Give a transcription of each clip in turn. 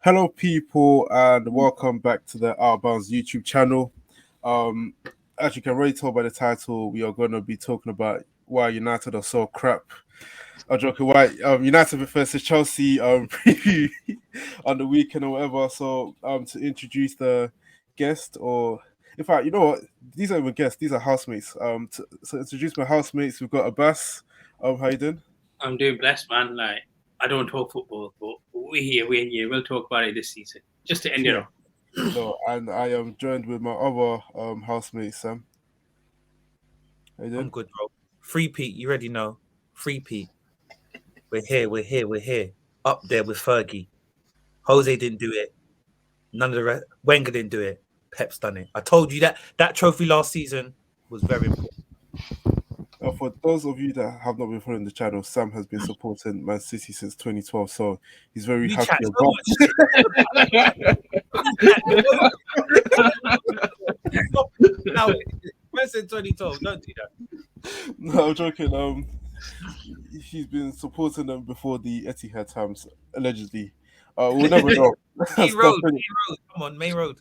Hello, people, and welcome back to the Outbounds YouTube channel. Um, as you can already tell by the title, we are going to be talking about why United are so crap. I'm joking. Why United versus Chelsea preview on the weekend or whatever. So to introduce the guest, or in fact, you know what? These are even guests. These are housemates. So introduce my housemates. We've got Abbas. How you doing? I'm doing blessed, man. Like, I don't talk football, but we're here. We'll talk about it this season, just to end it Yeah. off. No, and I am joined with my other housemate, Sam. How you I'm doing? good, bro. Free Pete, you already know. Free Pete. We're here. Up there with Fergie. Jose didn't do it. None of the rest. Wenger didn't do it. Pep's done it. I told you that trophy last season was very important. For those of you that have not been following the channel, Sam has been supporting Man City since 2012, so he's very We happy chat so about. much shit. Now, when said 2012, don't do that. No, I'm joking. He's been supporting them before the Etihad times, allegedly. We'll never know. Main Stop road, it. main road. Come on, main road.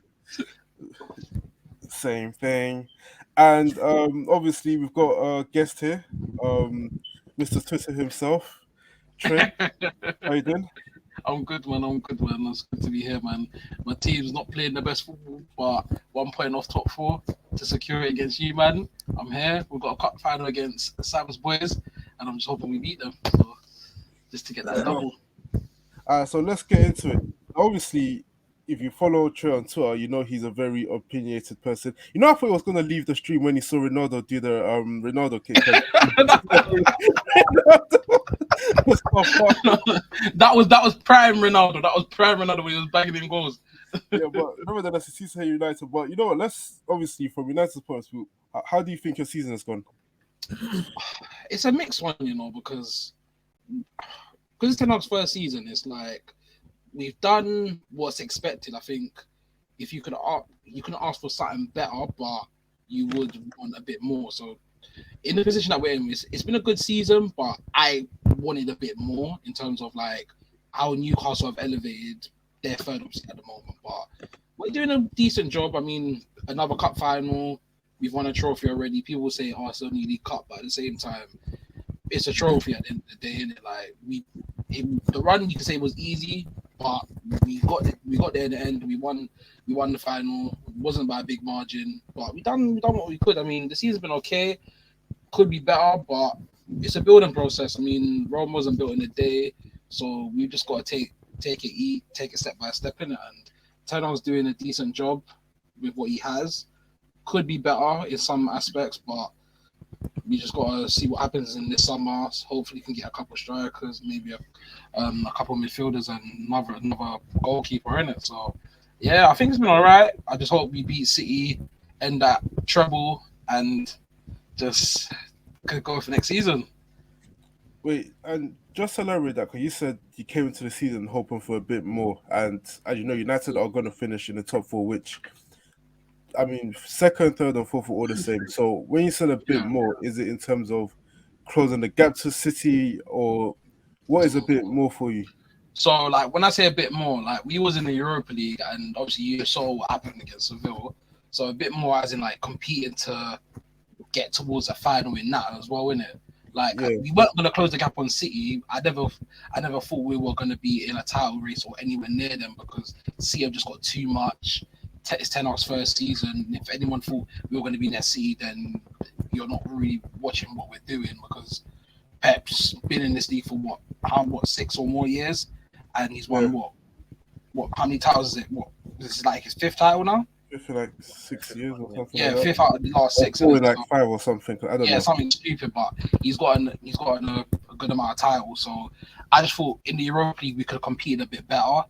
Same thing. And obviously we've got a guest here, Mr. Twitter himself, Trey. How you doing? I'm good, man. It's good to be here, man. My team's not playing the best football, but 1 point off top four to secure it against you, man. I'm here. We've got a cup final against Sam's boys, and I'm just hoping we beat them. So, just to get that double. So let's get into it. Obviously, if you follow Trey on Twitter, you know he's a very opinionated person. You know, I thought he was gonna leave the stream when he saw Ronaldo do the Ronaldo kick. that was prime Ronaldo. That was prime Ronaldo when he was bagging in goals. Yeah, but nevertheless, it's season United. But you know what? Let's obviously from United's point of view, how do you think your season has gone? It's a mixed one, because it's Ten Hag's first season. It's like we've done what's expected. I think if you can ask for something better, but you would want a bit more. So in the position that we're in, it's been a good season, but I wanted a bit more in terms of like how Newcastle have elevated their third option at the moment. But we're doing a decent job. I mean, another cup final. We've won a trophy already. People say, "Oh, it's only League Cup," but at the same time, it's a trophy at the end of the day, innit? Like the run, you can say was easy, but we got there in the end. We won the final. It wasn't by a big margin, but we done what we could. I mean, the season's been okay. Could be better, but it's a building process. I mean, Rome wasn't built in a day, so we've just got to take it step by step in it. And Ten Hag's doing a decent job with what he has. Could be better in some aspects, but we just got to see what happens in this summer. Hopefully, can get a couple strikers, maybe a couple midfielders, and another goalkeeper in it. So, yeah, I think it's been all right. I just hope we beat City, end that treble, and just could go for next season. Wait, and just elaborate that because you said you came into the season hoping for a bit more, and as you know, United are going to finish in the top four, which I mean, second, third, and fourth are all the same. So when you said a bit more, is it in terms of closing the gap to City, or what is a bit more for you? So, like, when I say a bit more, like, we was in the Europa League, and obviously you saw what happened against Seville. So a bit more as in, like, competing to get towards a final in that as well, innit? Like, we weren't going to close the gap on City. I never thought we were going to be in a title race or anywhere near them because City have just got too much. It's Ten Hag's first season. If anyone thought we were going to be in that City, then you're not really watching what we're doing because Pep's been in this league for what 6 or more years, and he's won what how many titles is it? What this is like his 5th title now? For like 6 years or something. Yeah, like 5th out of the last 6. Or like 5 or something. I don't know. Something stupid, but he's gotten a good amount of titles. So I just thought in the Europa League we could compete a bit better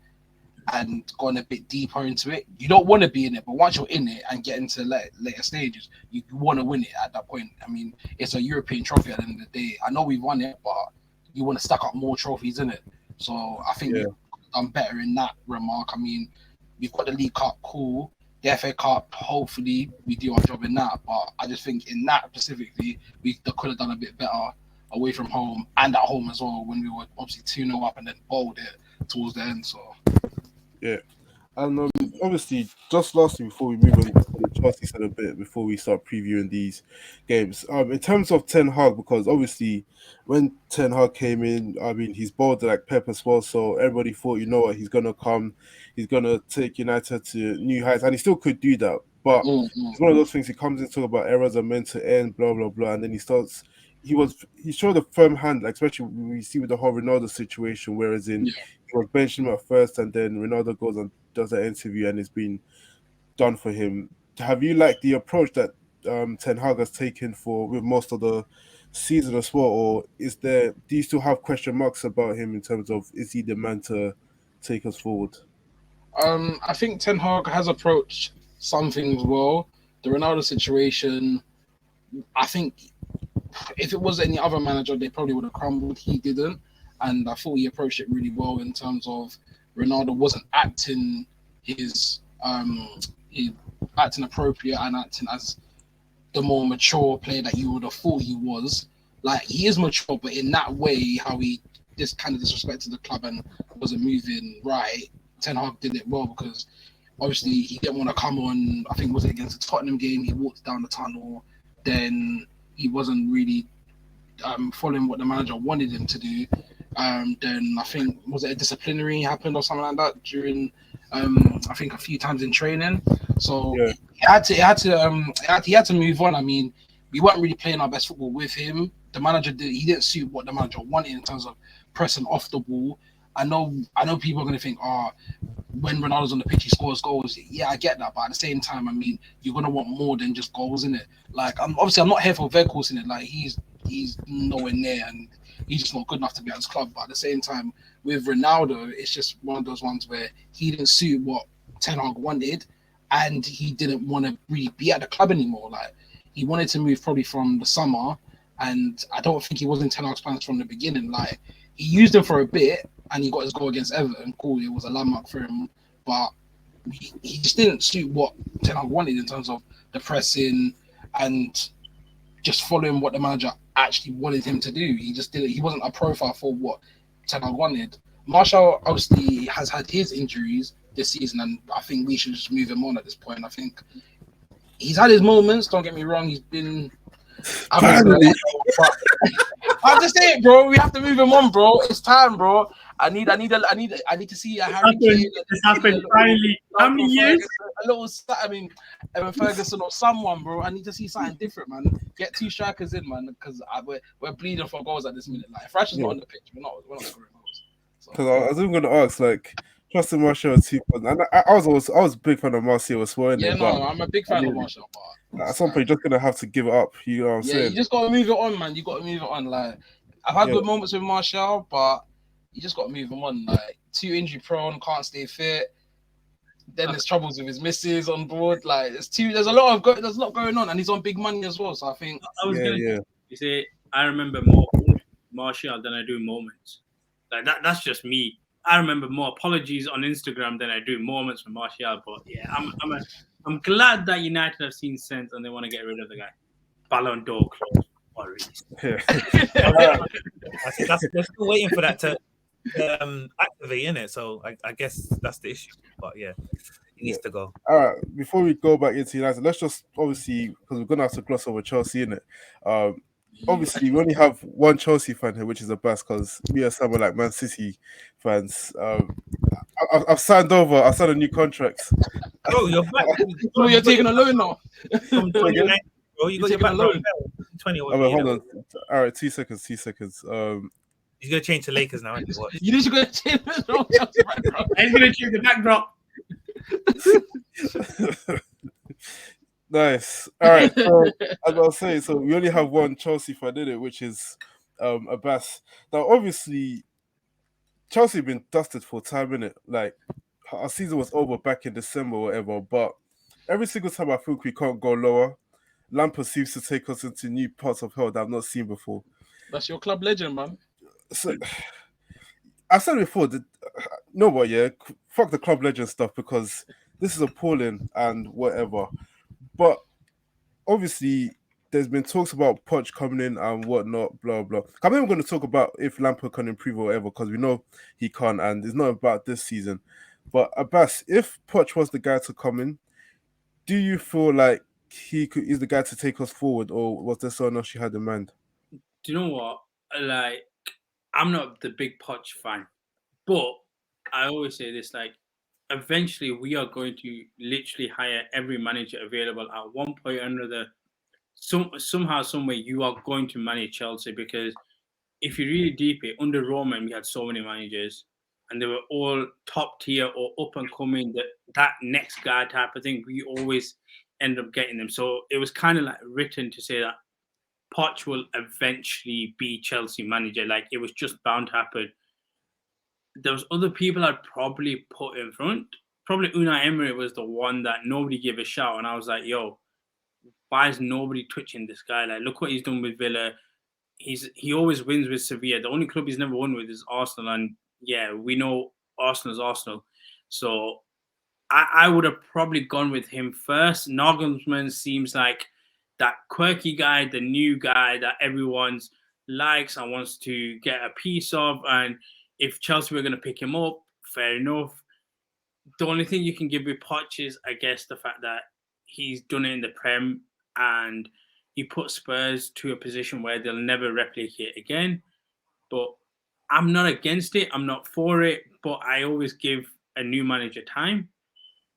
and gone a bit deeper into it. You don't want to be in it, but once you're in it and get into later stages, you want to win it at that point. I mean, it's a European trophy at the end of the day. I know we've won it, but you want to stack up more trophies in it. So I think we've done better in that remark. I mean, we've got the League Cup, cool. The FA Cup, hopefully we do our job in that. But I just think in that specifically, we could have done a bit better away from home and at home as well when we were obviously 2-0 up and then bowled it towards the end. So. Yeah. And obviously, just lastly, before we move on to the Chelsea side a bit, before we start previewing these games, in terms of Ten Hag, because obviously, when Ten Hag came in, I mean, he's bold like Pep as well, so everybody thought, you know what, he's gonna come, he's gonna take United to new heights, and he still could do that, but it's one of those things. He comes in talk about eras are meant to end, blah blah blah, and then he starts. He showed a firm hand, like, especially we see with the whole Ronaldo situation, whereas he was benching him at first, and then Ronaldo goes and does an interview, and it's been done for him. Have you liked the approach that Ten Hag has taken with most of the season as well, or do you still have question marks about him in terms of is he the man to take us forward? I think Ten Hag has approached some things well. The Ronaldo situation, I think if it was any other manager, they probably would have crumbled. He didn't, and I thought he approached it really well in terms of Ronaldo wasn't acting acting appropriate and acting as the more mature player that you would have thought he was. Like, he is mature, but in that way, how he just kind of disrespected the club and wasn't moving right, Ten Hag did it well, because obviously he didn't want to come on. I think was it against the Tottenham game? He walked down the tunnel. Then he wasn't really following what the manager wanted him to do. Then I think was it a disciplinary happened or something like that during I think a few times in training. So he had to move on. I mean, we weren't really playing our best football with him. The manager didn't suit what the manager wanted in terms of pressing off the ball. I know people are going to think, when Ronaldo's on the pitch, he scores goals. Yeah, I get that, but at the same time, I mean, you're going to want more than just goals, in it. Like, I'm not here for Weghorst in it. Like, he's nowhere near, and he's just not good enough to be at his club. But at the same time, with Ronaldo, it's just one of those ones where he didn't suit what Ten Hag wanted, and he didn't want to really be at the club anymore. Like, he wanted to move probably from the summer, and I don't think he was in Ten Hag's plans from the beginning. Like, he used him for a bit, and he got his goal against Everton. Cool, it was a landmark for him, but he just didn't suit what Ten Hag wanted in terms of the pressing and just following what the manager actually wanted him to do. He just didn't. He wasn't a profile for what Ten Hag wanted. Martial obviously has had his injuries this season, and I think we should just move him on at this point. I think he's had his moments. Don't get me wrong. He's been. I'm just saying, bro. We have to move him on, bro. It's time, bro. I need to see a Harry Kane. This happened finally. How many years? Evan Ferguson or someone, bro. I need to see something different, man. Get two strikers in, man, because we're bleeding for goals at this minute. Like, if Rashford's not on the pitch, we're not scoring goals. Because I was even going to ask, like, Justin Martial 2.0, and I was a big fan of Martial as well. I'm a big fan of Martial, but at some point you're just gonna have to give it up. You know what I'm saying? You just gotta move it on, man. You gotta move it on. Like, I've had good moments with Martial, but you just gotta move him on. Like, too injury prone, can't stay fit. Then there's troubles with his misses on board. Like, there's a lot going on, and he's on big money as well. So I think You say I remember more Martial than I do moments. Like that's just me. I remember more apologies on Instagram than I do moments from Martial. But yeah, I'm glad that United have seen sense and they want to get rid of the guy. Ballon d'Or clause. They're still waiting for that to activate, innit? So I guess that's the issue. But yeah, he needs to go. All right, before we go back into United, let's just obviously, because we're gonna have to gloss over Chelsea, innit? Obviously, we only have one Chelsea fan here, which is Abbas, because we are someone like Man City fans. I've signed over. I signed a new contract. Oh, you're back. Oh, you're taking a loan now. Bro, you got your back loan. 20. Hold on. All right, 2 seconds. He's gonna change to Lakers now. You need to go change the backdrop. He's gonna change the backdrop. Nice. All right. So, as I was saying, so we only have one Chelsea fan in it, which is Abbas. Now, obviously, Chelsea have been dusted for time, innit? Like, our season was over back in December or whatever, but every single time I think we can't go lower, Lampard seems to take us into new parts of hell that I've not seen before. That's your club legend, man. So, I said before, fuck the club legend stuff, because this is appalling and whatever. But obviously, there's been talks about Poch coming in and whatnot, blah, blah. I'm not even going to talk about if Lampard can improve or whatever, because we know he can't, and it's not about this season. But Abbas, if Poch was the guy to come in, do you feel like is the guy to take us forward, or was there someone else you had in mind? Do you know what? Like, I'm not the big Poch fan, but I always say this: like, eventually we are going to literally hire every manager available at one point or another. Somehow, some way, you are going to manage Chelsea, because if you really deep it, under Roman we had so many managers, and they were all top tier or up and coming. That next guy type of thing, we always end up getting them. So it was kind of like written to say that Poch will eventually be Chelsea manager. Like, it was just bound to happen. There was other people I'd probably put in front. Probably Unai Emery was the one that nobody gave a shout, and I was like, yo, why is nobody twitching this guy? Like, look what he's done with Villa. He always wins with Sevilla. The only club he's never won with is Arsenal, and yeah, we know Arsenal's Arsenal. So I would have probably gone with him first. Nagelsmann seems like that quirky guy, the new guy that everyone's likes and wants to get a piece of. And if Chelsea were going to pick him up, fair enough. The only thing you can give with Poch is, I guess, the fact that he's done it in the Prem and he put Spurs to a position where they'll never replicate again. But I'm not against it. I'm not for it. But I always give a new manager time.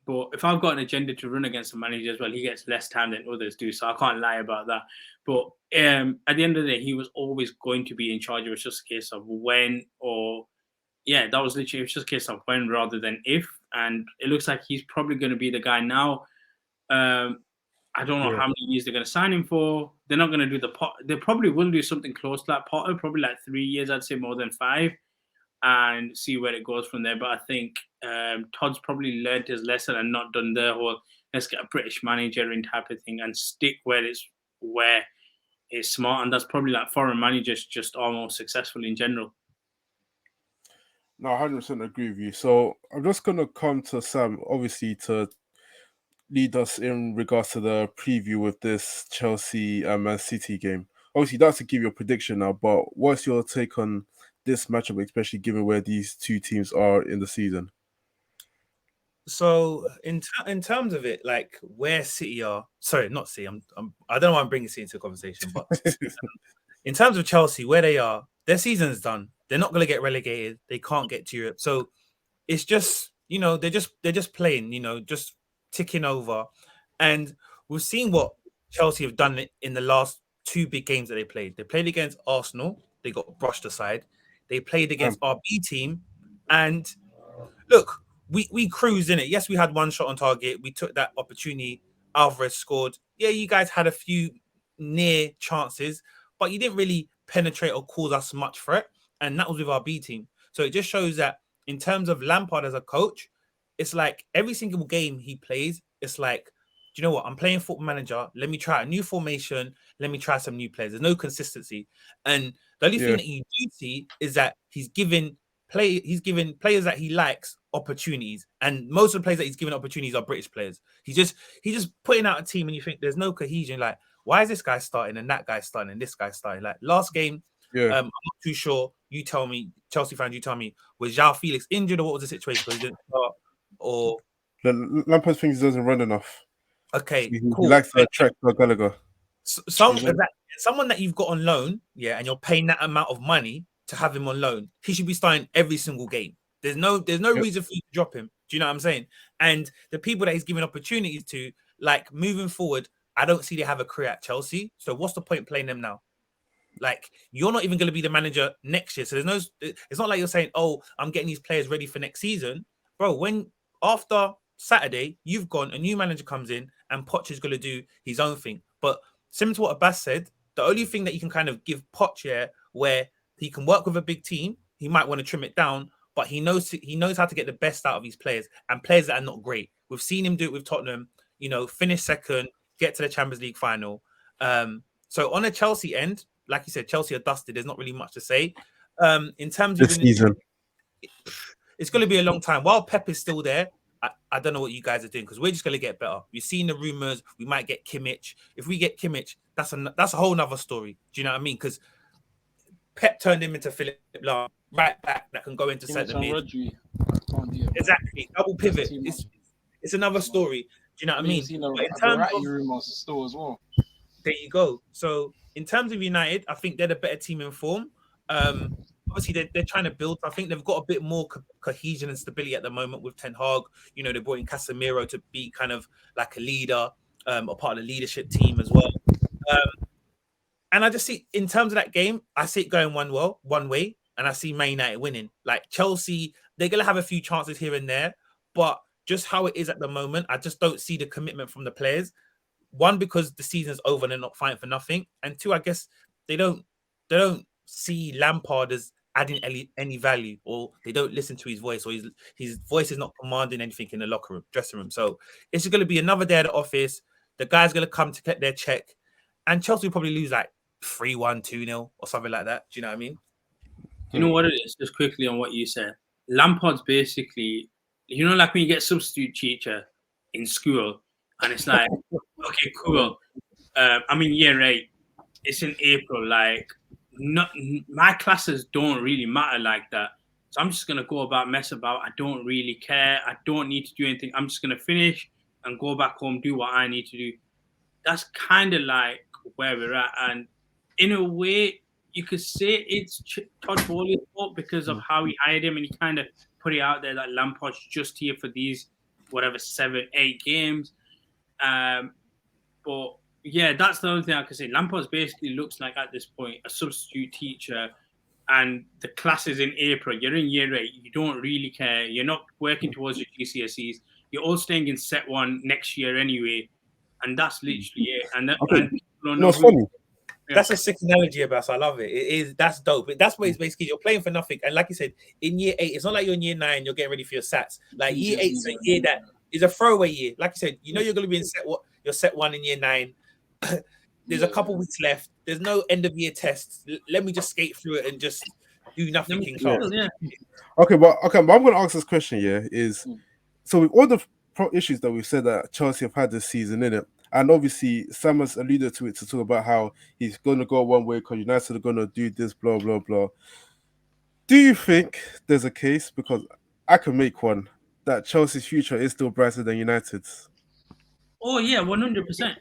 But if I've got an agenda to run against a manager as well, he gets less time than others do. So I can't lie about that. But at the end of the day, he was always going to be in charge. It was just a case of when, or yeah, that was literally, it was just a case of when rather than if. And it looks like he's probably going to be the guy now. I don't know how many years they're going to sign him for. They're not going to do they probably will do something close to that Potter, probably like 3 years, I'd say more than 5, and see where it goes from there. But I think Todd's probably learned his lesson and not done the whole let's get a British manager in type of thing and stick where it's smart. And that's probably like foreign managers just almost successful in general. No, 100% agree with you. So I'm just going to come to Sam, obviously, to lead us in regards to the preview with this Chelsea and Man City game. Obviously, that's to give you a prediction now, but what's your take on this matchup, especially given where these two teams are in the season? So in terms of it, like where City are, sorry, not City. I don't know why I'm bringing City into the conversation, but in terms of Chelsea, where they are, their season's done. They're not going to get relegated. They can't get to Europe. So it's just, they're just playing, just ticking over. And we've seen what Chelsea have done in the last 2 big games that they played. They played against Arsenal. They got brushed aside. They played against our B team. And look, we cruised in it. Yes, we had 1 shot on target. We took that opportunity. Alvarez scored. Yeah, you guys had a few near chances, but you didn't really penetrate or cause us much threat. And that was with our B team. So it just shows that in terms of Lampard as a coach, it's like every single game he plays, it's like, do you know what? I'm playing Football Manager. Let me try a new formation. Let me try some new players. There's no consistency. And the only thing that you do see is that he's given players that he likes opportunities. And most of the players that he's given opportunities are British players. He's just putting out a team and you think there's no cohesion. Like, why is this guy starting and that guy starting and this guy starting? Like last game, I'm not too sure. You tell me, Chelsea fans, was João Felix injured or what was the situation? Because he didn't start, or Lampard thinks he doesn't run enough. Okay, he cool. likes to attract Gallagher. Someone that you've got on loan, and you're paying that amount of money to have him on loan, he should be starting every single game. There's no reason for you to drop him. Do you know what I'm saying? And the people that he's giving opportunities to, like moving forward, I don't see they have a career at Chelsea. So what's the point playing them now? Like, you're not even going to be the manager next year. So it's not like you're saying, oh, I'm getting these players ready for next season. Bro, when after Saturday, you've gone, a new manager comes in and Poch is going to do his own thing. But similar to what Abbas said, the only thing that you can kind of give Poch here, where he can work with a big team, he might want to trim it down, but he knows how to get the best out of his players and players that are not great. We've seen him do it with Tottenham, finish second, get to the Champions League final. So on a Chelsea end, like you said, Chelsea are dusted. There's not really much to say. In terms of this season, it's going to be a long time. While Pep is still there, I don't know what you guys are doing because we're just going to get better. We've seen the rumors. We might get Kimmich. If we get Kimmich, that's a whole nother story. Do you know what I mean? Because Pep turned him into Philip Lahm, right back that can go into centre mid. can't do it. Exactly, double pivot. Too much. It's another story. Do you know what I mean? Seen But in a terms variety of, room on the store as well. there you go. So in terms of United, I think they're the better team in form. Obviously, they're trying to build. I think they've got a bit more cohesion and stability at the moment with Ten Hag. You know, they brought in Casemiro to be kind of like a leader, a part of the leadership team as well. And I just see, in terms of that game, I see it going one way, and I see Man United winning. Like Chelsea, they're going to have a few chances here and there, but just how it is at the moment, I just don't see the commitment from the players. One, because the season's over and they're not fighting for nothing, and two, I guess they don't see Lampard as adding any value, or they don't listen to his voice, or his voice is not commanding anything in the locker room, dressing room. So it's going to be another day at the office. The guy's going to come to get their check, and Chelsea will probably lose like 3-1, 2-0 or something like that. Do you know what I mean? You know what it is? Just quickly on what you said. Lampard's basically, like when you get substitute teacher in school, and it's like, okay, cool. I'm in year 8. It's in April. Like, my classes don't really matter like that. So I'm just gonna go about, mess about. I don't really care. I don't need to do anything. I'm just gonna finish and go back home, do what I need to do. That's kind of like where we're at, and in a way, you could say it's Todd Bowley's fault because of how he hired him, and he kind of put it out there that Lampard's just here for these 7-8 games. But yeah, that's the only thing I can say. Lampard's basically looks like at this point a substitute teacher, and the class is in April. You're in year 8. You don't really care. You're not working towards your GCSEs. You're all staying in set 1 next year anyway, and that's literally it. And it's funny. That's a sick analogy about. So I love it. It is. That's dope. That's what it's basically. You're playing for nothing, and like you said, in year 8, it's not like you're in year 9. You're getting ready for your SATs. Like year 8 is a year that is a throwaway year. Like you said, you're going to be in your set 1 in year 9. There's a couple weeks left. There's no end of year tests. Let me just skate through it and just do nothing. Okay, but I'm going to ask this question. Yeah, is so with all the issues that we've said that Chelsea have had this season in it. And obviously, Sam has alluded to it to talk about how he's going to go one way because United are going to do this, blah, blah, blah. Do you think there's a case, because I can make one, that Chelsea's future is still brighter than United's? Oh, yeah, 100%.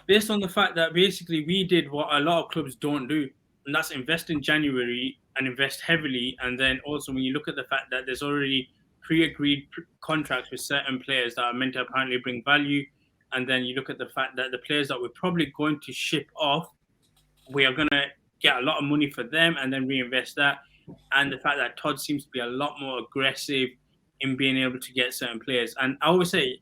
Based on the fact that basically we did what a lot of clubs don't do, and that's invest in January and invest heavily. And then also when you look at the fact that there's already pre-agreed contracts with certain players that are meant to apparently bring value, and then you look at the fact that the players that we're probably going to ship off, we are going to get a lot of money for them and then reinvest that, and the fact that Todd seems to be a lot more aggressive in being able to get certain players. And I always say,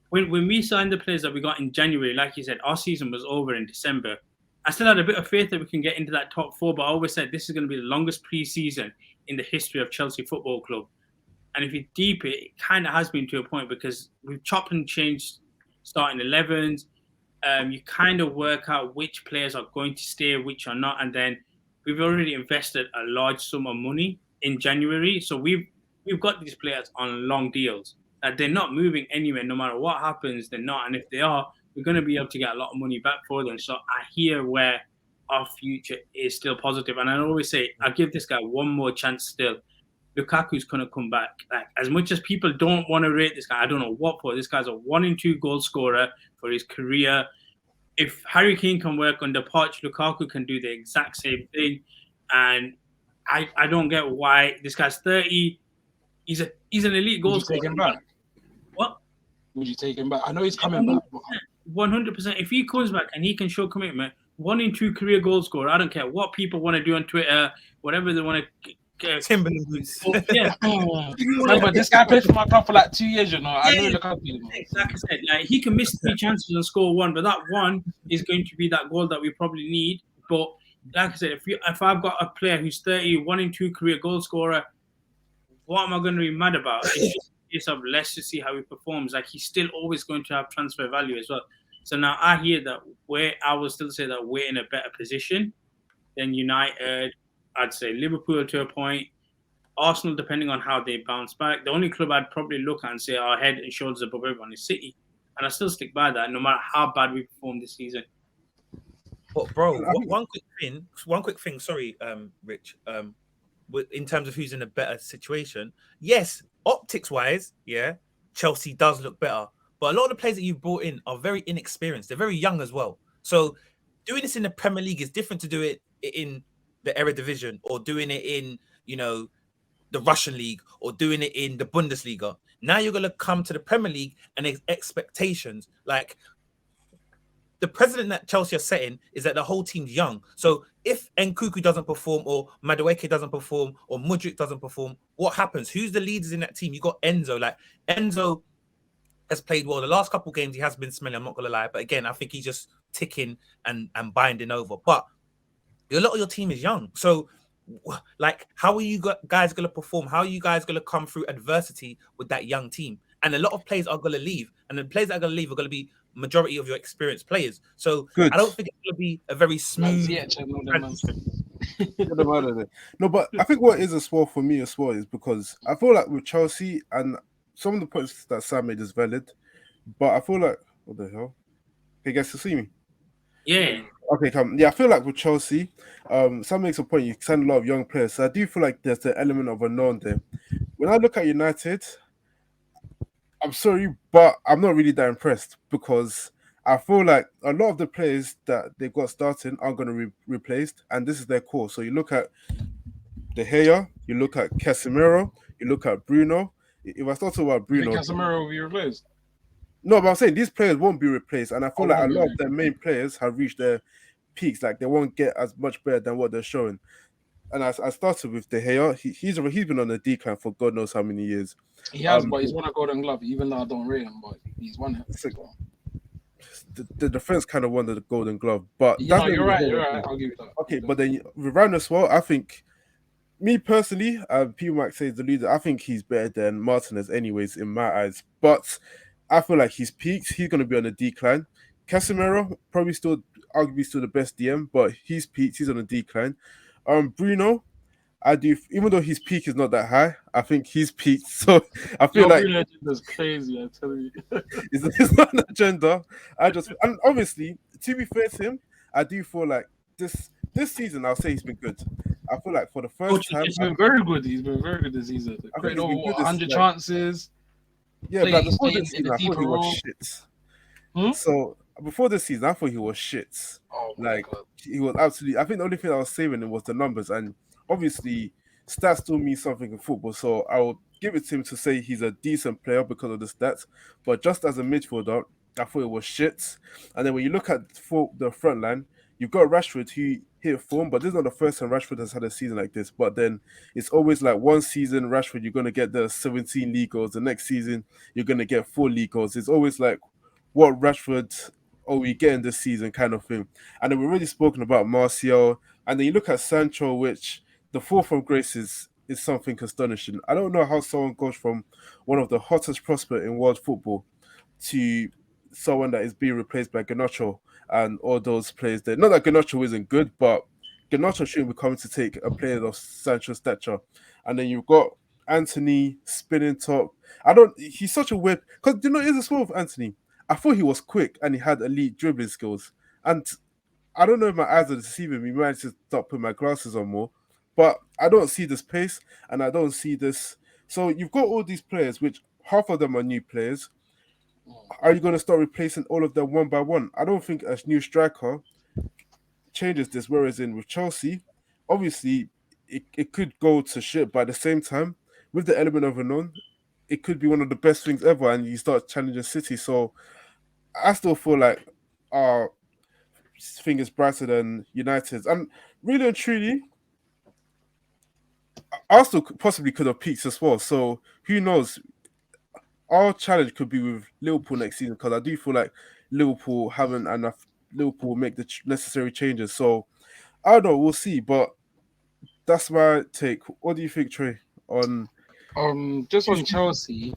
when we signed the players that we got in January, like you said, our season was over in December. I still had a bit of faith that we can get into that top 4, but I always said this is going to be the longest pre-season in the history of Chelsea Football Club. And if you deep it kind of has been to a point, because we've chopped and changed starting 11s. You kind of work out which players are going to stay, which are not. And then we've already invested a large sum of money in January. So we've got these players on long deals. They're not moving anywhere. No matter what happens, they're not. And if they are, we're going to be able to get a lot of money back for them. So I hear where our future is still positive. And I always say, I give this guy one more chance still. Lukaku's going to come back. Like, as much as people don't want to rate this guy, I don't know what for. This guy's a 1-in-2 goal scorer for his career. If Harry Kane can work under Poch, Lukaku can do the exact same thing. And I don't get why this guy's 30. He's an elite goal scorer. Would you take him back? What? Would you take him back? I know he's coming back. 100%. If he comes back and he can show commitment, 1-in-2 career goal scorer. I don't care what people want to do on Twitter, whatever they want to. Timberland boots. Yeah. Remember, this guy played for my club for like 2 years, you know. I know Lukaku. Exactly. Like, he can miss 3 chances and score 1, but that 1 is going to be that goal that we probably need. But like I said, if I've got a player who's 30, 1-in-2 career goal scorer, what am I going to be mad about? It's just a case of let's just see how he performs. Like, he's still always going to have transfer value as well. So now I hear that I will still say that we're in a better position than United. I'd say Liverpool to a point. Arsenal, depending on how they bounce back. The only club I'd probably look at and say our head and shoulders above everyone is City. And I still stick by that, no matter how bad we perform this season. But bro, one quick thing. Sorry, Rich. in terms of who's in a better situation, yes, optics wise, yeah, Chelsea does look better. But a lot of the players that you've brought in are very inexperienced. They're very young as well. So doing this in the Premier League is different to do it in the Eredivisie or doing it in, the Russian league or doing it in the Bundesliga. Now you're going to come to the Premier League and expectations. Like, the precedent that Chelsea are setting is that the whole team's young. So if Nkunku doesn't perform or Madueke doesn't perform or Mudryk doesn't perform, what happens? Who's the leaders in that team? You got Enzo. Like, Enzo has played well. The last couple of games he has been smelly, I'm not going to lie. But again, I think he's just ticking and binding over. But a lot of your team is young. So, like, how are you guys going to perform? How are you guys going to come through adversity with that young team? And a lot of players are going to leave. And the players that are going to leave are going to be majority of your experienced players. So Good. I don't think it's going to be a very smooth transition. No, but I think what is as well for me as well is because I feel like with Chelsea, and some of the points that Sam made is valid, but I feel like, what the hell? Can you guys still see me? Yeah. Okay, come. Yeah, I feel like with Chelsea, Sam makes a point. You sign a lot of young players, so I do feel like there's the element of unknown there. When I look at United, I'm sorry, but I'm not really that impressed because I feel like a lot of the players that they got starting are going to be replaced, and this is their core. So you look at De Gea, you look at Casemiro, you look at Bruno. If I start talking about Bruno, Casemiro will be replaced. No, but I'm saying these players won't be replaced, and I feel like a lot really? of their main players have reached their peaks. Like, they won't get as much better than what they're showing. And I started with De Gea. He's been on a decline for God knows how many years. He has, but he's won a Golden Glove, even though I don't rate him, but he's won it. The defense kind of won the Golden Glove, but Yeah, that's you're right. I'll give you that. Okay, but then with Ryan as well, I think, me personally, people might say the leader. I think he's better than Martinez, anyways, in my eyes. But I feel like he's peaked. He's going to be on a decline. Casemiro probably arguably still the best DM, but he's peaked. He's on a decline. Bruno, even though his peak is not that high, I think he's peaked. So I feel like Bruno is crazy. I tell you, it's not an agenda. And obviously, to be fair to him, I do feel like this season, I'll say he's been good. I feel like for the first time, he's been very good. He's been very good this season. Created over 100 chances. Yeah, but before this season, I thought he was shit. So before this season, I thought he was shit. Oh like, he was absolutely. I think the only thing I was saving him was the numbers, and obviously, stats still mean something in football. So I would give it to him to say he's a decent player because of the stats. But just as a midfielder, I thought it was shit. And then when you look at the front line, you've got Rashford who hit form, but this is not the first time Rashford has had a season like this. But then it's always like one season, Rashford, you're going to get the 17 league goals. The next season, you're going to get 4 league goals. It's always like, what Rashford are we getting this season kind of thing. And then we've already spoken about Martial. And then you look at Sancho, which the fall from grace is something astonishing. I don't know how someone goes from one of the hottest prospects in world football to someone that is being replaced by Garnacho and all those players there. Not that Garnacho isn't good, but Garnacho shouldn't be coming to take a player of Sancho's stature. And then you've got Anthony spinning top. He's such a weird, because it's a small of Anthony. I thought he was quick and he had elite dribbling skills. And I don't know if my eyes are deceiving me. Maybe I should start putting my glasses on more. But I don't see this pace and I don't see this. So you've got all these players, which half of them are new players. Are you going to start replacing all of them one by one? I don't think a new striker changes this. Whereas with Chelsea, obviously, it could go to shit. But at the same time, with the element of unknown, it could be one of the best things ever. And you start challenging City. So I still feel like our thing is brighter than United's. And really and truly, Arsenal possibly could have peaked as well. So who knows? Our challenge could be with Liverpool next season because I do feel like Liverpool haven't enough. Liverpool will make the necessary changes. So I don't know. We'll see. But that's my take. What do you think, Trey? Just on Chelsea,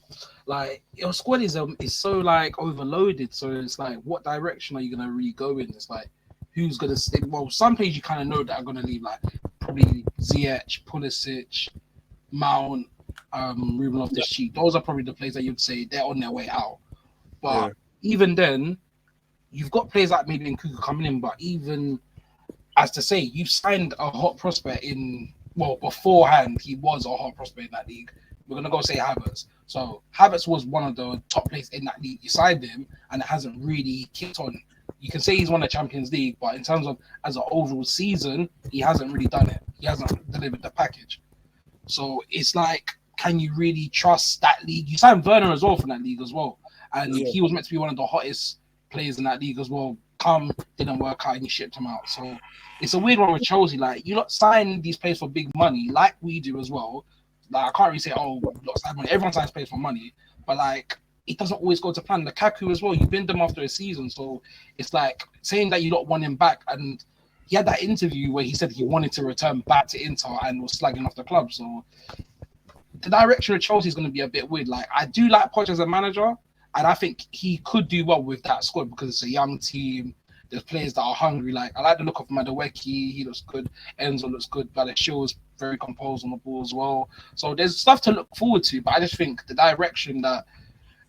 like, your squad is so like overloaded. So it's like, what direction are you gonna really go in? It's like, who's gonna stay? Well, some players you kind of know that are gonna leave, like probably Ziyech, Pulisic, Mount, Ruben Loftus-Cheek. Those are probably the players that you'd say they're on their way out. But even then, you've got players like maybe Nkunku coming in. But even as to say, you've signed a hot prospect in well, beforehand, he was a hot prospect in that league. We're gonna go say Havertz. So Havertz was one of the top players in that league. You signed him, and it hasn't really kicked on. You can say he's won the Champions League, but in terms of as an overall season, he hasn't really done it. He hasn't delivered the package. So it's like, can you really trust that league? You signed Werner as well from that league as well, and he was meant to be one of the hottest players in that league as well. Didn't work out, and you shipped him out. So it's a weird one with Chelsea. Like, you not sign these players for big money, like we do as well. Like, I can't really say, oh, look, sign money. Everyone signs players for money, but like, it doesn't always go to plan. Lukaku as well, you binned them after a season, so it's like saying that you don't want him back. And he had that interview where he said he wanted to return back to Inter and was slagging off the club. So the direction of Chelsea is going to be a bit weird. Like, I do like Poch as a manager, and I think he could do well with that squad because it's a young team. There's players that are hungry. Like, I like the look of Madueke. He looks good. Enzo looks good. Balaciu is very composed on the ball as well. So there's stuff to look forward to. But I just think the direction that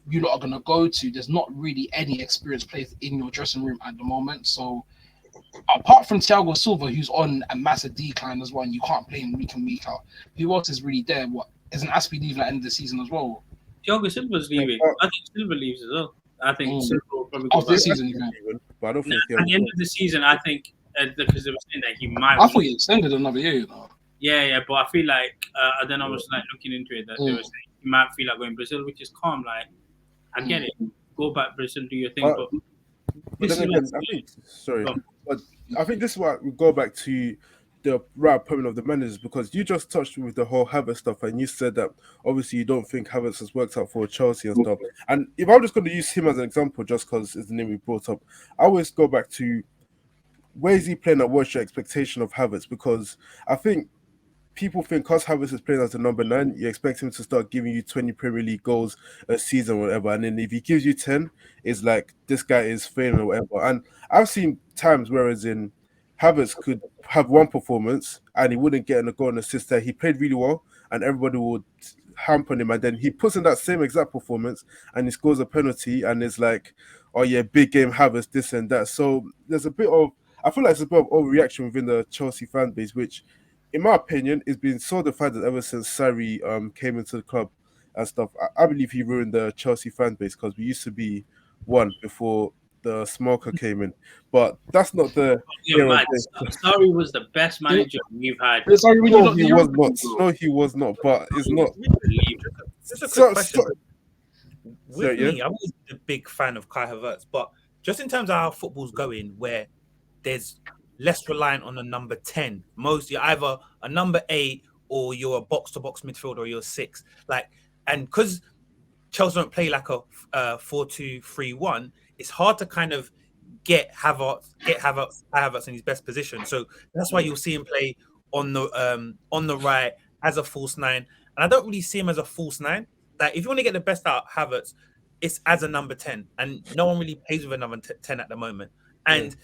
you lot are going to go to, there's not really any experienced players in your dressing room at the moment. So apart from Thiago Silva, who's on a massive decline as well, and you can't play him week in, week out, who else is really there? What, isn't Aspi leaving at the end of the season as well? Thiago Silva's leaving. I think Silva leaves as well. I think Silva will probably go after this season, even. But I don't think at the end of the season, I think because they were saying that he might. I thought he extended another year, you know. Yeah, but I feel like then I was like looking into it that they were saying he might feel like going Brazil, which is calm. Like, I get it. Go back Brazil, do your thing. But then again, I think this is why we go back to the right appointment of the managers, because you just touched with the whole Havertz stuff, and you said that obviously you don't think Havertz has worked out for Chelsea and stuff. And if I'm just going to use him as an example, just because it's the name we brought up, I always go back to where is he playing at? What's your expectation of Havertz? Because I think people think because Havertz is playing as a number 9, you expect him to start giving you 20 Premier League goals a season or whatever. And then if he gives you 10, it's like this guy is failing or whatever. And I've seen times whereas in Havertz could have one performance and he wouldn't get a goal and assist there. He played really well and everybody would hamper him. And then he puts in that same exact performance and he scores a penalty and it's like, oh yeah, big game Havertz, this and that. So there's a bit of, I feel like it's a bit of overreaction within the Chelsea fan base, which in my opinion, it's been so decided ever since Sarri came into the club and stuff. I believe he ruined the Chelsea fan base because we used to be one before the smoker came in. But that's not the... Sarri was the best manager we've had. No, he was not. No, he was not. But it's not... Just a quick question. With me, I'm always a big fan of Kai Havertz, but just in terms of how football's going, where there's less reliant on a number 10. Most you're either a number 8 or you're a box-to-box midfielder or you're a 6. Like, and because Chelsea don't play like a 4-2-3-1, it's hard to kind of get Havertz in his best position. So that's why you'll see him play on the right as a false 9. And I don't really see him as a false 9. Like, if you want to get the best out of Havertz, it's as a number 10, and no one really plays with a number 10 at the moment. And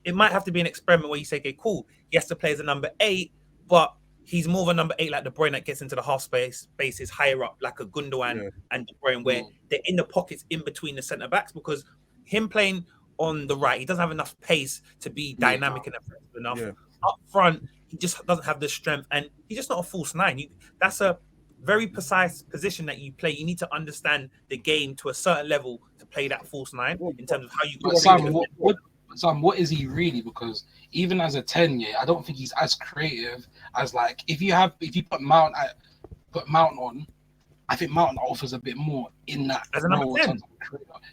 it might have to be an experiment where you say, okay, cool, he has to play as a number 8, but he's more of a number 8 like De Bruyne that gets into the half spaces higher up, like a Gundogan and De Bruyne, where they're in the pockets in between the centre backs, because him playing on the right, he doesn't have enough pace to be dynamic and effective enough. Up front, he just doesn't have the strength, and he's just not a false 9. That's a very precise position that you play. You need to understand the game to a certain level to play that false 9 in terms of how you. Sam, what is he really? Because even as a 10, I don't think he's as creative as, like, if you put Mount on, I think Mount offers a bit more in that as a number 10.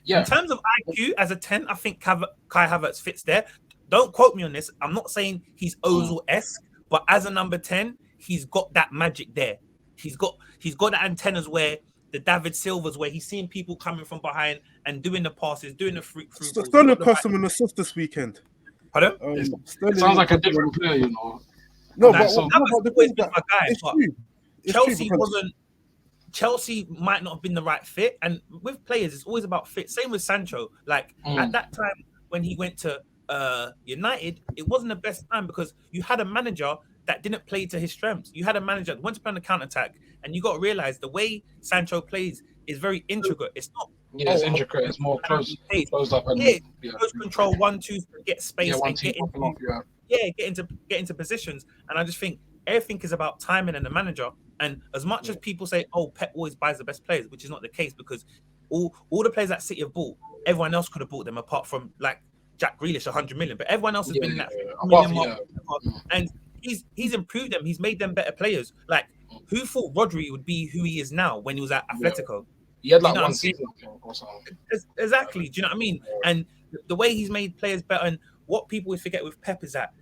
In terms of IQ as a 10, I think Kai Havertz fits there. Don't quote me on this. I'm not saying he's Ozil-esque, but as a number 10, he's got that magic there. He's got the antennas where the David Silvas, where he's seeing people coming from behind and doing the passes, doing the free. Sterling cost him an assist this weekend. Pardon? It sounds like a different player, you know. No, but the thing is that my guy. But Chelsea might not have been the right fit, and with players, it's always about fit. Same with Sancho. Like at that time when he went to United, it wasn't the best time because you had a manager that didn't play to his strengths. You had a manager that went to play on the counter-attack, and you got to realize the way Sancho plays is very intricate. It's not. Yeah, it's intricate. It's more closed up. And, close control, 1-2, get space and get into positions. And I just think everything is about timing and the manager. And as much as people say, "Oh, Pep always buys the best players," which is not the case because all the players that City have bought, everyone else could have bought them apart from like Jack Grealish, 100 million. But everyone else has been in that 50 million mark, and he's improved them. He's made them better players. Like who thought Rodri would be who he is now when he was at Atletico? He had like one season or something. Exactly. Do you know what I mean? And the way he's made players better, and what people would forget with Pep is that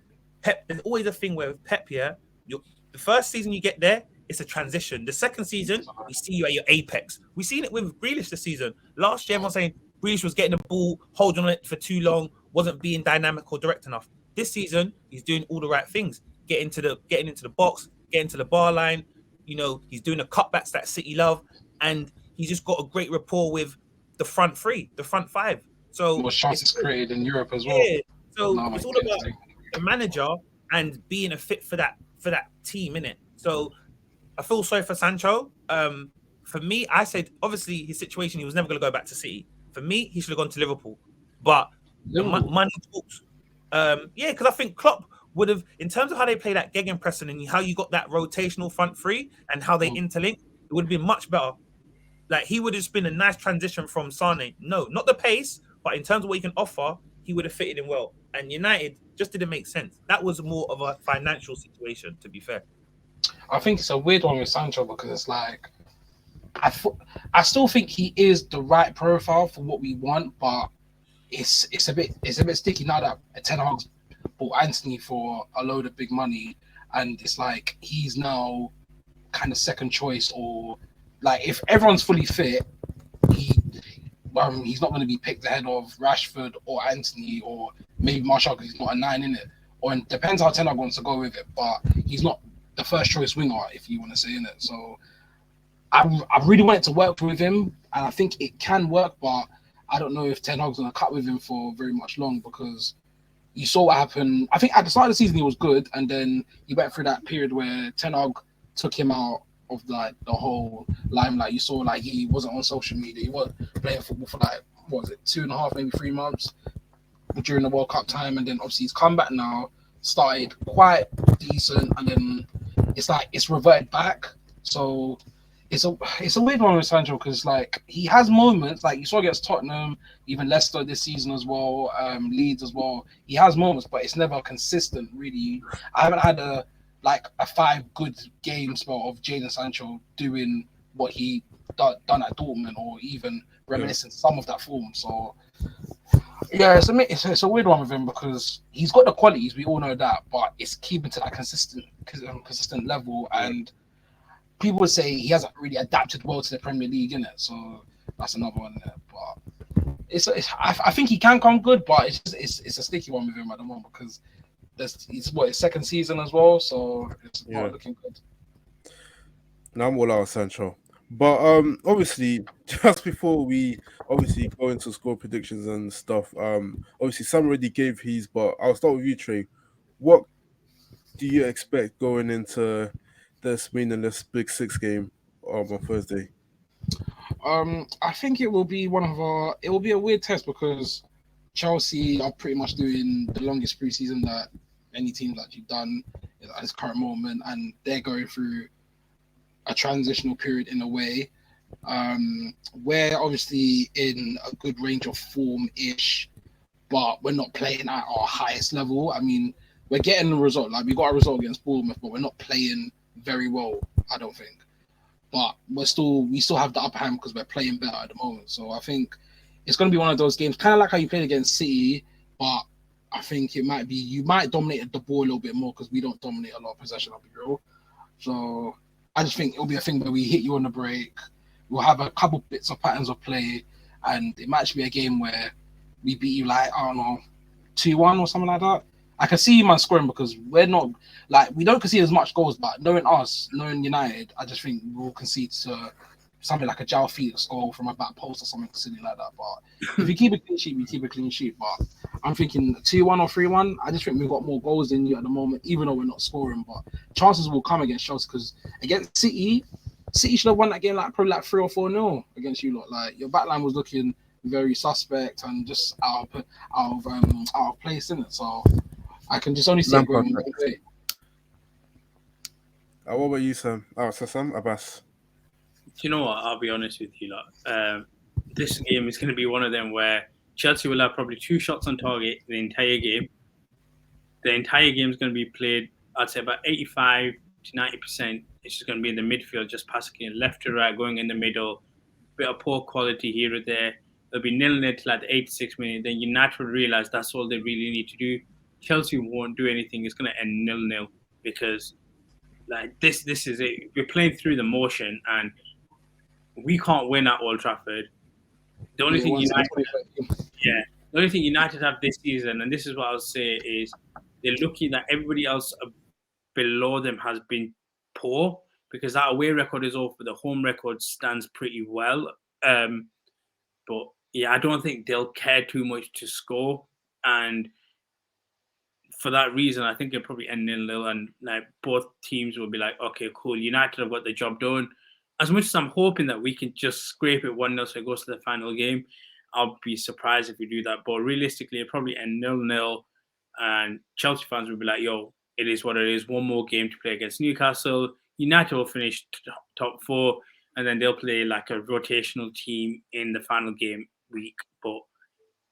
Pep, there's always a thing where with Pep, the first season you get there, it's a transition. The second season, we see you at your apex. We've seen it with Grealish this season. Last year, everyone saying Grealish was getting the ball, holding on it for too long, wasn't being dynamic or direct enough. This season, he's doing all the right things. Getting into the box, getting to the bar line. You know, he's doing the cutbacks that City love, and he's just got a great rapport with the front three, the front five. So more chances created in Europe as well. Yeah. So it's all about the manager and being a fit for that team, innit? So I feel sorry for Sancho. For me, I said obviously his situation, he was never going to go back to City. For me, he should have gone to Liverpool. But the money talks. Because I think Klopp would have, in terms of how they play that gegenpressing and how you got that rotational front three and how they interlink, it would have been much better. Like he would have just been a nice transition from Sane. No, not the pace, but in terms of what he can offer, he would have fitted in well. And United just didn't make sense. That was more of a financial situation, to be fair. I think it's a weird one with Sancho because it's like I still think he is the right profile for what we want, but it's a bit sticky now that Ten Hag's bought Antony for a load of big money, and it's like he's now kind of second choice, or like if everyone's fully fit, he's not going to be picked ahead of Rashford or Antony or maybe Martial because he's not a 9 in it. Or it depends how Ten Hag wants to go with it, but he's not the first choice winger if you want to say in it. So I really wanted to work with him, and I think it can work, but I don't know if Ten Hag's going to cut with him for very much long because you saw what happened. I think at the start of the season he was good, and then he went through that period where Ten Hag took him out of like the whole limelight. You saw like he wasn't on social media. He was playing football for like 2.5, maybe 3 months during the World Cup time, and then obviously he's come back now, started quite decent, and then it's like it's reverted back. So it's a weird one with Sancho because like he has moments like you saw against Tottenham, even Leicester this season as well, Leeds as well. He has moments, but it's never consistent. Really, I haven't had a 5 good game spell of Jadon Sancho doing what he done at Dortmund, or even reminiscing some of that form. So yeah, it's a weird one with him because he's got the qualities, we all know that, but it's keeping to that consistent level, and people would say he hasn't really adapted well to the Premier League, innit? So that's another one there. But I think he can come good, but it's a sticky one with him at the moment because it's his second season as well, so it's not looking good. Now I'm all out of Sancho. But obviously, just before we obviously go into score predictions and stuff, obviously Sam already gave his, but I'll start with you, Trey. What do you expect going into this meaningless Big Six game on Thursday? I think it will be it will be a weird test because Chelsea are pretty much doing the longest preseason that any team's actually done at this current moment, and they're going through a transitional period in a way. We're obviously in a good range of form-ish, but we're not playing at our highest level. I mean, we're getting a result. Like we got a result against Bournemouth, but we're not playing very well, I don't think. But we still have the upper hand because we're playing better at the moment. So I think it's going to be one of those games, kind of like how you played against City, but I think you might dominate the ball a little bit more because we don't dominate a lot of possession, I'll be real. So I just think it'll be a thing where we hit you on the break. We'll have a couple bits of patterns of play, and it might actually be a game where we beat you like, I don't know, 2-1 or something like that. I can see man scoring because we're not we don't concede as much goals, but knowing United, I just think we'll concede to something like a João Felix goal from a back post or something silly like that. But if you keep a clean sheet, we keep a clean sheet. But I'm thinking 2-1 or 3-1. I just think we've got more goals than you at the moment, even though we're not scoring. But chances will come against Chelsea because against City should have won that game probably 3 or 4-0 against you lot. Like your backline was looking very suspect and just out of place in it. So I can just only see it going one way. What about you, Sam? Oh, so Sam Abbas. Do you know what? I'll be honest with you, lot. This game is going to be one of them where Chelsea will have probably 2 shots on target the entire game. The entire game is going to be played, I'd say about 85 to 90%. It's just going to be in the midfield, just passing left to right, going in the middle, bit of poor quality here or there. There'll be 0-0 till at the 86th minute. Then United will realise that's all they really need to do. Chelsea won't do anything. It's going to end 0-0 because like this is it. We're playing through the motion and we can't win at Old Trafford. The only thing United have this season, and this is what I'll say, is they're lucky that everybody else below them has been poor because that away record is off, but the home record stands pretty well. But yeah, I don't think they'll care too much to score, and for that reason, I think it'll probably end 0-0, and like both teams will be like, okay, cool, United have got the job done. As much as I'm hoping that we can just scrape it 1-0 so it goes to the final game, I'll be surprised if we do that. But realistically, it'll probably end 0-0, and Chelsea fans will be like, yo, it is what it is. One more game to play against Newcastle. United will finish top 4, and then they'll play like a rotational team in the final game week. But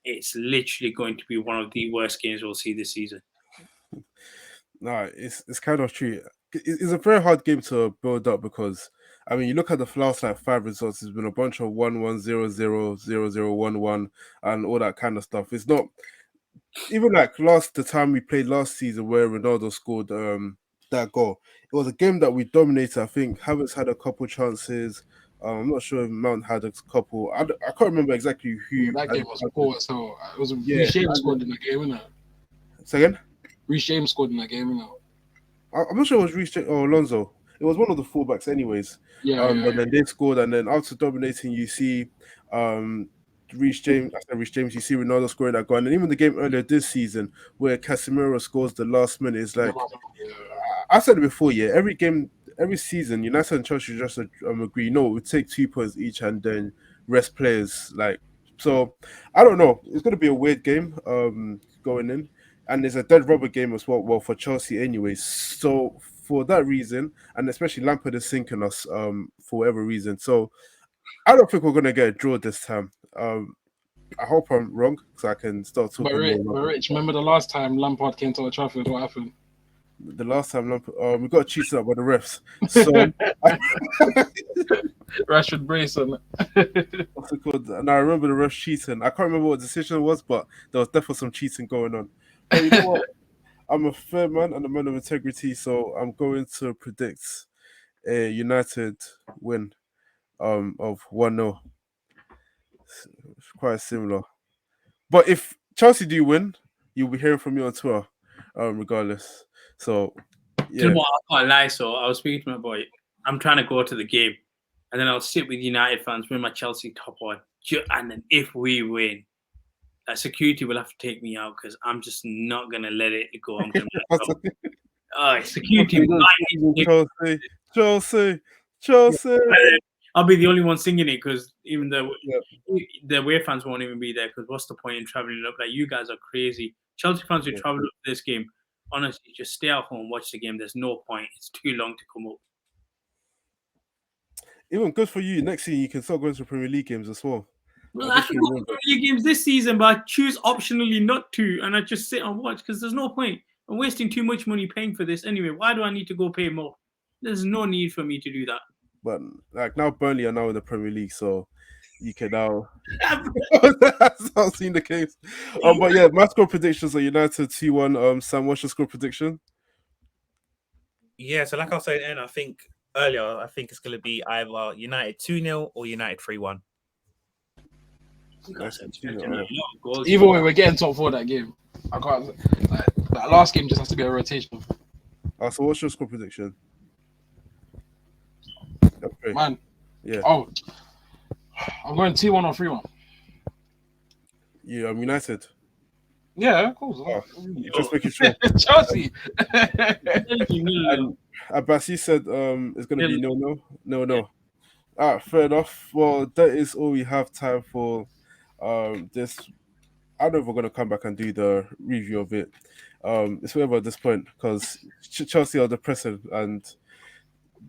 it's literally going to be one of the worst games we'll see this season. No, it's kind of true. It's a very hard game to build up because, I mean, you look at the last like 5 results, it's been a bunch of 1-1, 0-0, 0-0, 1-1, and all that kind of stuff. It's not even like the time we played last season where Ronaldo scored that goal. It was a game that we dominated. I think Havertz had a couple chances. I'm not sure if Mount had a couple. I can't remember exactly who. That game was poor as hell. It was Reece James scored in the game, innit? Second? Reece James scored in that game, innit? I'm not sure it was Reece James or Alonso. It was one of the fullbacks, anyways. And then they scored, and then after dominating, you see Reece James. You see Ronaldo scoring that goal, and then even the game earlier this season where Casemiro scores the last minute. It's like I said it before. Yeah, every season, United and Chelsea just agree. No, we take 2 points each, and then rest players. Like so, I don't know. It's going to be a weird game going in. And it's a dead rubber game as well for Chelsea anyways. So for that reason, and especially Lampard is sinking us for whatever reason. So I don't think we're going to get a draw this time. I hope I'm wrong because I can start talking But Rich, remember the last time Lampard came to Old Trafford, what happened? The last time Lampard, we got cheated up by the refs. So Rashford brace on what's it called? And I remember the refs cheating. I can't remember what the decision was, but there was definitely some cheating going on. But you know what? I'm a fair man and a man of integrity, so I'm going to predict a United win of 1-0. It's quite similar. But if Chelsea do win, you'll be hearing from me on Twitter, regardless. So yeah. You know what? I can't lie. So I was speaking to my boy. I'm trying to go to the game, and then I'll sit with United fans, win my Chelsea top on, and then if we win, security will have to take me out because I'm just not gonna let it go. I'm gonna security. Chelsea. I'll be the only one singing it because even the away fans won't even be there. Because what's the point in traveling up? Like you guys are crazy. Chelsea fans who travel up to this game, honestly, just stay at home, watch the game. There's no point. It's too long to come up. Even good for you. Next season, you can start going to Premier League games as well. Well, I can go to Premier League games this season, but I choose optionally not to, and I just sit and watch because there's no point. I'm wasting too much money paying for this anyway. Why do I need to go pay more? There's no need for me to do that. But like now, Burnley are now in the Premier League, so you can now. That's not seen the case. But yeah, my score predictions are United 2-1. Sam, what's your score prediction? Yeah, so like I was saying, and I think earlier, I think it's going to be either United 2-0 or United 3-1. Either way, we're getting top 4 that game. I can't. That last game just has to be a rotation. So what's your score prediction? Okay. Man. Yeah. Oh, I'm going 2-1 or 3-1. Yeah, I'm United. Yeah, of course. Just making sure. Chelsea. And Abbasi said it's going to be 0-0. No. Fair enough. Well, that is all we have time for this. I don't know if we're going to come back and do the review of it. It's whatever at this point because Chelsea are depressing and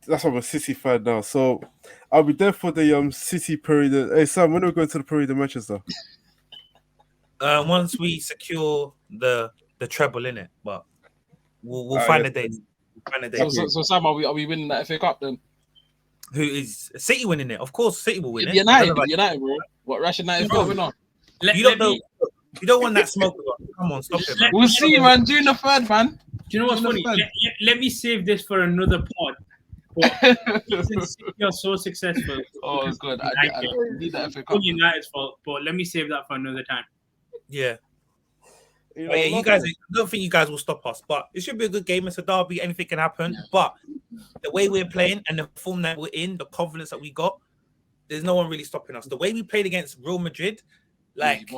That's why I'm a City fan now. So I'll be there for the City parade. Hey Sam, when are we going to the parade in Manchester? Once we secure the treble in it, but we'll find a date. Find a date. So Sam, are we winning that FA Cup then? Who is City winning it? Of course, City will win it. United, bro. What Russian United Bro. going on? You don't know. You don't want that smoke. Come on, stop it, man. We'll see, man. June the 3rd, man. Do you know what's funny? Let me save this for another pod. Since City are so successful. Oh, good. I need that FA Cup. All United's fault, but let me save that for another time. Yeah. You But yeah, you guys. I don't think you guys will stop us, but it should be a good game. It's a derby. Anything can happen. Yeah. But the way we're playing and the form that we're in, the confidence that we got, there's no one really stopping us. The way we played against Real Madrid, like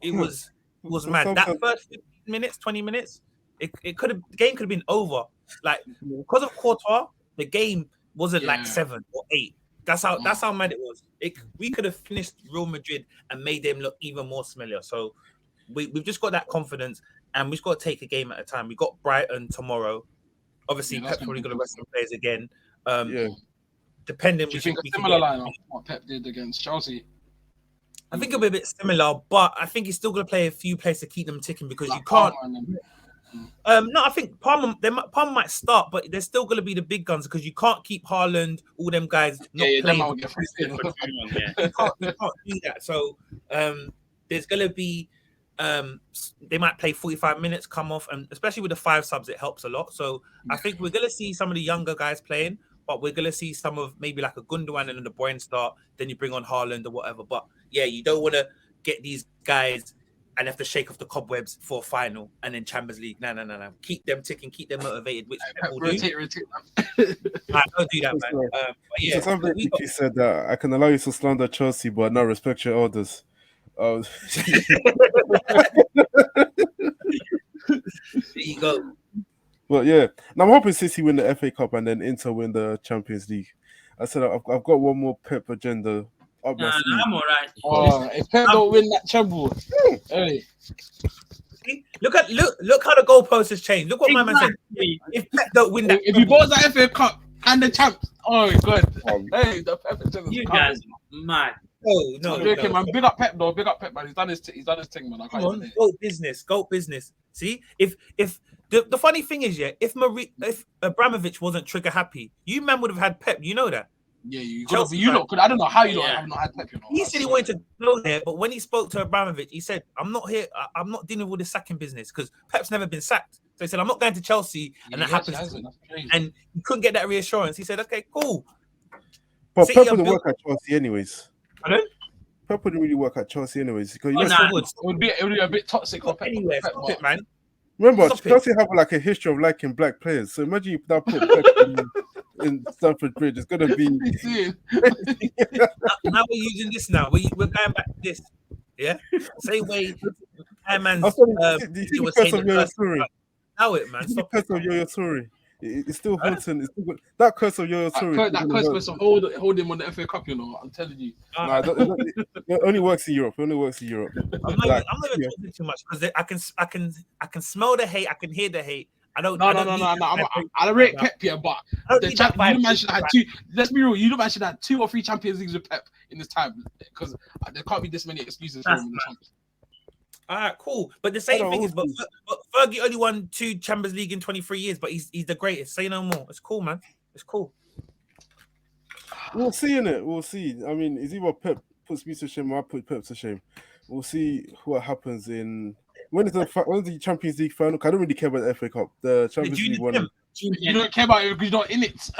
it was mad. That first 15 minutes, 20 minutes, it could have the game could have been over. Like because of Courtois, the game wasn't like 7 or 8. That's how mad it was. We could have finished Real Madrid and made them look even more smellier. So we've just got that confidence, and we've got to take a game at a time. We got Brighton tomorrow. Obviously, Pep's probably going to rest some players again. Depending. Do you think a similar lineup what Pep did against Chelsea? I think it'll be a bit similar, but I think he's still going to play a few players to keep them ticking because you can't. No, I think Palmer might start, but there's still going to be the big guns because you can't keep Haaland, all them guys not playing. You can't do that. So there's going to be they might play 45 minutes, come off, and especially with the 5 subs, it helps a lot. So I think we're going to see some of the younger guys playing, but we're going to see some of maybe like a Gundogan and then the Bruyne start. Then you bring on Haaland or whatever. But yeah, you don't want to get these guys and have to shake off the cobwebs for a final and then Champions League. No. Keep them ticking, keep them motivated. Which people rotate. I don't do that, man. But yeah, somebody said that I can allow you to slander Chelsea, but not respect your orders. There you go. But yeah, and I'm hoping City win the FA Cup and then Inter win the Champions League. I said I've got one more Pep agenda. I'm all right. Oh, if Pep don't win that treble, hey. See? Look how the goalpost has changed. Look what my man said. If Pep don't win that, if he bought that FA Cup and the champs, oh god, hey, the Pep agenda. You guys are mad. Oh no, okay, man. Big up Pep though. Big up Pep, man. He's done his thing, man. I can't even Go business. See, if the funny thing is, if Abramovich wasn't trigger happy, you man would have had Pep. You know that. Yeah, you lot could. I don't know how you have not had Pep. You know, he said he wanted to go there, but when he spoke to Abramovich, he said, "I'm not here. I'm not dealing with the sacking business because Pep's never been sacked." So he said, "I'm not going to Chelsea," and that happens. And he couldn't get that reassurance. He said, "Okay, cool." But Pep wouldn't work at Chelsea anyways. Pardon? Pep wouldn't really work at Chelsea anyways. Because it would be a bit toxic for Pep. Anyway, stop it, man. Remember, Chelsea have like a history of liking black players. So imagine you now put Pep in Stamford Bridge. It's gonna be. Now we're using this. Now we're going back to this. Yeah, same way. Man's. The curse of Yaya Toure. Now it, man. The curse of Yaya Toure. It's still haunting. It's still good. That curse of Yaya Toure. That curse was to hold him on the FA Cup. You know, I'm telling you. It only works in Europe. I'm not even talking too much because I can smell the hate. I can hear the hate. No. I rate Pep here, but you mentioned had 2. Let's be real. You mentioned had 2 or 3 Champions Leagues with Pep in this time because there can't be this many excuses for him in the Champions. All right, cool. But the same thing is, but Fergie only won 2 Champions League in 23 years, but he's the greatest. Say no more. It's cool, man. It's cool. We'll see in it. We'll see. I mean, it's either Pep puts me to shame or I put Pep to shame. We'll see what happens in. When's the Champions League final? I don't really care about the FA Cup. The Champions League one. You don't care about it because you're not in it.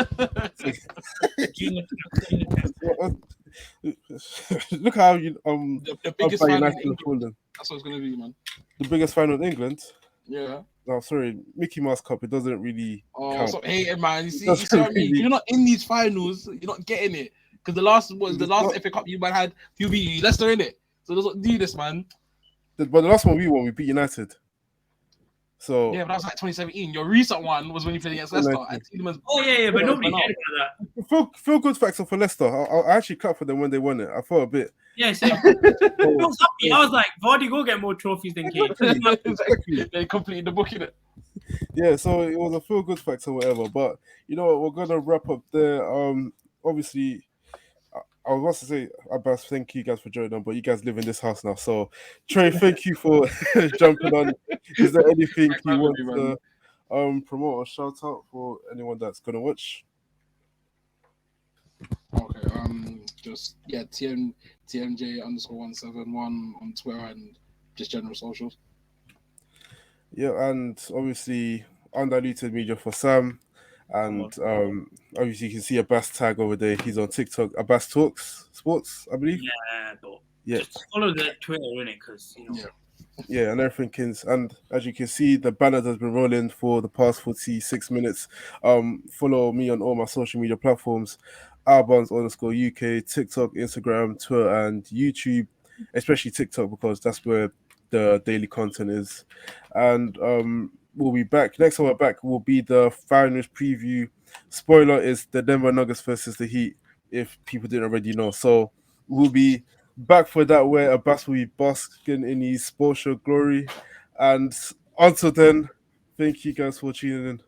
Look how you the biggest final in England. That's what it's gonna be, man. The biggest final in England. Yeah. No, sorry, Mickey Mouse Cup. It doesn't really. Oh, stop hating, man. You see what I mean? You're not in these finals. You're not getting it because the last FA Cup you man had. You beat Leicester in it. So let's not do this, man. But the last one we won, we beat United. So yeah, but that was like 2017. Your recent one was when you played against Leicester. But nobody cared about that. Feel good factor for Leicester. I actually clapped for them when they won it. I felt a bit. Yeah, same. I was happy. I was like, Vardy go get more trophies than Kane. They completed the book in it. Yeah, so it was a feel good factor, whatever. But you know what, we're gonna wrap up there. Obviously, I was about to say, Abbas, thank you guys for joining on, but you guys live in this house now. So, Trey, thank you for jumping on. Is there anything Thanks for you having want me, man. to promote or shout out for anyone that's gonna watch? Okay, just yeah, TMJ_171 on Twitter and just general socials. Yeah, and obviously undiluted media for Sam. And obviously you can see Abbas tag over there. He's on TikTok. Abbas Talks Sports, I believe. Yeah, but Yeah. just follow the Twitter in it because you know. Yeah. Yeah, and everything can, and as you can see, the banner has been rolling for the past 46 minutes. Follow me on all my social media platforms, _UK, TikTok, Instagram, Twitter, and YouTube, especially TikTok because that's where the daily content is. And we'll be back. Next time we're back will be the finals preview. Spoiler is the Denver Nuggets versus the Heat, if people didn't already know. So we'll be back for that where Abbas will be basking in his sports show glory. And until then, thank you guys for tuning in.